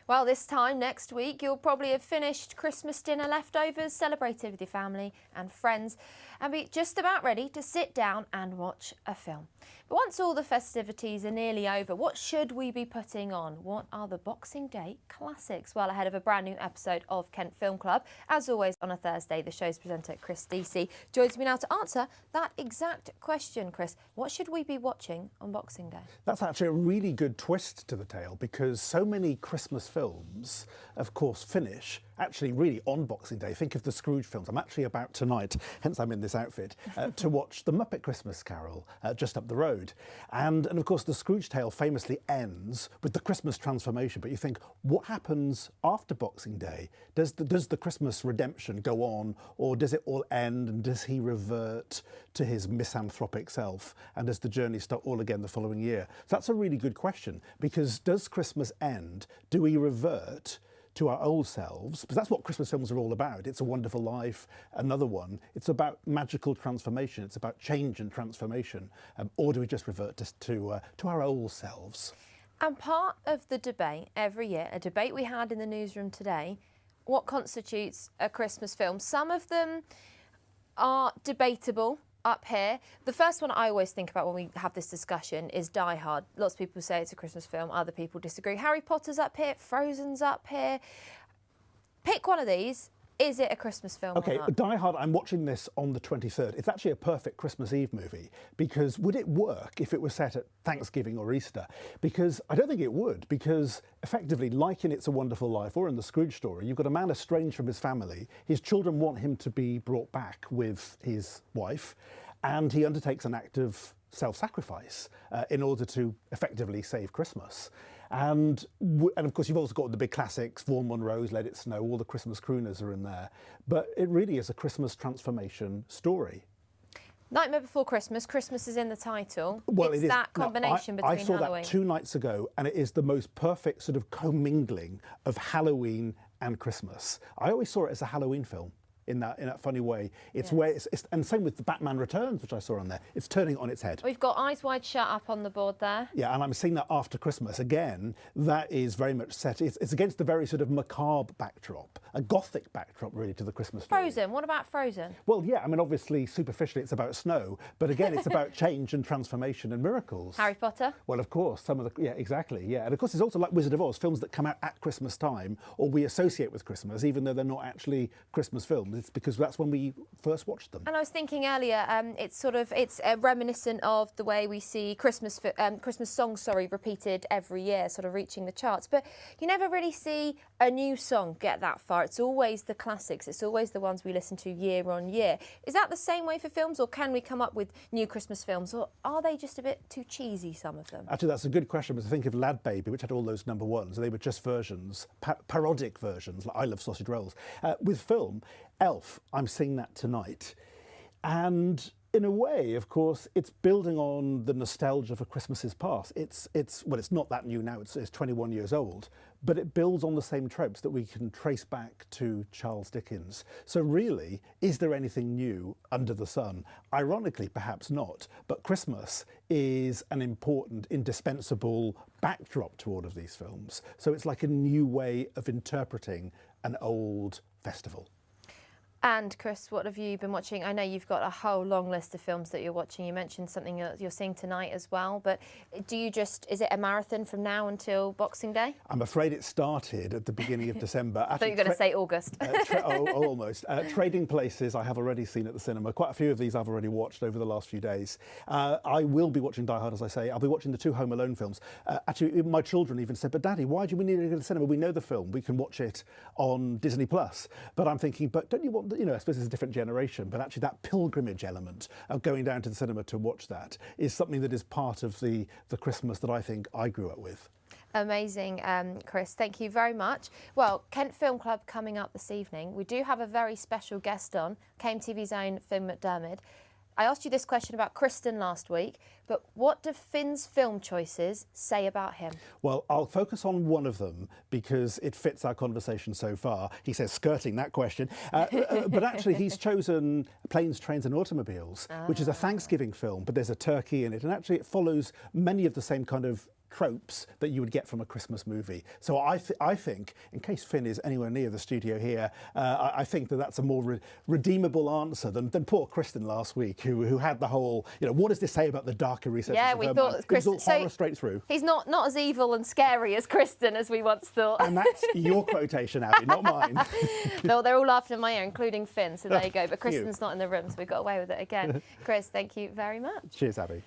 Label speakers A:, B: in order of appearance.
A: Well, this time next week, you'll probably have finished Christmas dinner leftovers, celebrated with your family and friends, and be just about ready to sit down and watch a film. But once all the festivities are nearly over, what should we be putting on? What are the Boxing Day classics? Well, ahead of a brand new episode of Kent Film Club, as always on a Thursday, the show's presenter, Chris Deacy, joins me now to answer that exact question. Chris, what should we be watching on Boxing Day?
B: That's actually a really good twist to the tale, because so many Christmas films, of course, finish actually really on Boxing Day. Think of the Scrooge films. I'm actually about tonight, hence I'm in this outfit, to watch The Muppet Christmas Carol just up the road. And of course, the Scrooge tale famously ends with the Christmas transformation. But you think, what happens after Boxing Day? Does the Christmas redemption go on, or does it all end, and does he revert to his misanthropic self? And does the journey start all again the following year? So that's a really good question, because does Christmas end? Do we revert to our old selves? Because that's what Christmas films are all about. It's A Wonderful Life, another one. It's about magical transformation. It's about change and transformation. Or do we just revert to our old selves?
A: And part of the debate every year, a debate we had in the newsroom today, what constitutes a Christmas film? Some of them are debatable up here. The first one I always think about when we have this discussion is Die Hard. Lots of people say it's a Christmas film, other people disagree. Harry Potter's up here, Frozen's up here. Pick one of these. Is it a Christmas film
B: Okay,
A: or not?
B: Die Hard, I'm watching this on the 23rd. It's actually a perfect Christmas Eve movie, because would it work if it was set at Thanksgiving or Easter? Because I don't think it would, because effectively, like in It's a Wonderful Life or in the Scrooge story, you've got a man estranged from his family. His children want him to be brought back with his wife, and he undertakes an act of self-sacrifice in order to effectively save Christmas. And of course, you've also got the big classics, Vaughan Monroe's Let It Snow, all the Christmas crooners are in there. But it really is a Christmas transformation story.
A: Nightmare Before Christmas, Christmas is in the title.
B: Well,
A: it's
B: it is
A: that combination between
B: I saw
A: Halloween.
B: that 2 nights ago, and it is the most perfect sort of commingling of Halloween and Christmas. I always saw it as a Halloween film. In that funny way. It's where it's and same with the Batman Returns, which I saw on there. It's turning on its head.
A: We've got Eyes Wide Shut up on the board there.
B: Yeah, and I'm seeing that after Christmas. Again, that is very much set. It's against the very sort of macabre backdrop, a gothic backdrop really to the Christmas story.
A: Frozen, what about Frozen?
B: Well, yeah, I mean, obviously, superficially, it's about snow, but again, it's about change and transformation and miracles.
A: Harry Potter?
B: Well, of course, some of the, yeah, exactly, yeah. And of course, it's also like Wizard of Oz, films that come out at Christmas time, or we associate with Christmas, even though they're not actually Christmas films. It's because that's when we first watched them.
A: And I was thinking earlier, it's reminiscent of the way we see Christmas songs, repeated every year, sort of reaching the charts. But you never really see a new song get that far. It's always the classics. It's always the ones we listen to year on year. Is that the same way for films, or can we come up with new Christmas films, or are they just a bit too cheesy, some of them?
B: Actually, that's a good question, because I think of Lad Baby, which had all those number ones, and they were just versions, parodic versions, like I Love Sausage Rolls. With film, Elf, I'm seeing that tonight. And in a way, of course, it's building on the nostalgia for Christmases past. It's not that new now, it's 21 years old, but it builds on the same tropes that we can trace back to Charles Dickens. So really, is there anything new under the sun? Ironically, perhaps not, but Christmas is an important, indispensable backdrop to all of these films. So it's like a new way of interpreting an old festival.
A: And Chris, what have you been watching? I know you've got a whole long list of films that you're watching. You mentioned something you're seeing tonight as well, but is it a marathon from now until Boxing Day?
B: I'm afraid it started at the beginning of December.
A: I thought you were going to say August.
B: Almost. Trading Places I have already seen at the cinema. Quite a few of these I've already watched over the last few days. I will be watching Die Hard, as I say. I'll be watching the 2 Home Alone films. Actually, my children even said, but Daddy, why do we need to go to the cinema? We know the film. We can watch it on Disney+. But I'm thinking, but don't you want, I suppose it's a different generation, but actually that pilgrimage element of going down to the cinema to watch that is something that is part of the Christmas that I think I grew up with.
A: Amazing, Chris. Thank you very much. Well, Kent Film Club coming up this evening. We do have a very special guest on, KMTV's own Finn McDermott. I asked you this question about Kristen last week, but what do Finn's film choices say about him? Well,
B: I'll focus on one of them because it fits our conversation so far. He says skirting that question. But actually, he's chosen Planes, Trains and Automobiles, which is a Thanksgiving film, but there's a turkey in it. And actually, it follows many of the same kind of tropes that you would get from a Christmas movie. So I think, in case Finn is anywhere near the studio here, I think that's a more redeemable answer than poor Kristen last week, who had the whole, what does this say about the darker recesses of her mind? It was all horror straight through.
A: He's not as evil and scary as Kristen as we once thought.
B: And that's your quotation, Abby, not mine.
A: No, they're all laughing at my ear, including Finn, so there you go. But Kristen's not in the room, so we got away with it again. Chris, thank you very much.
B: Cheers, Abby.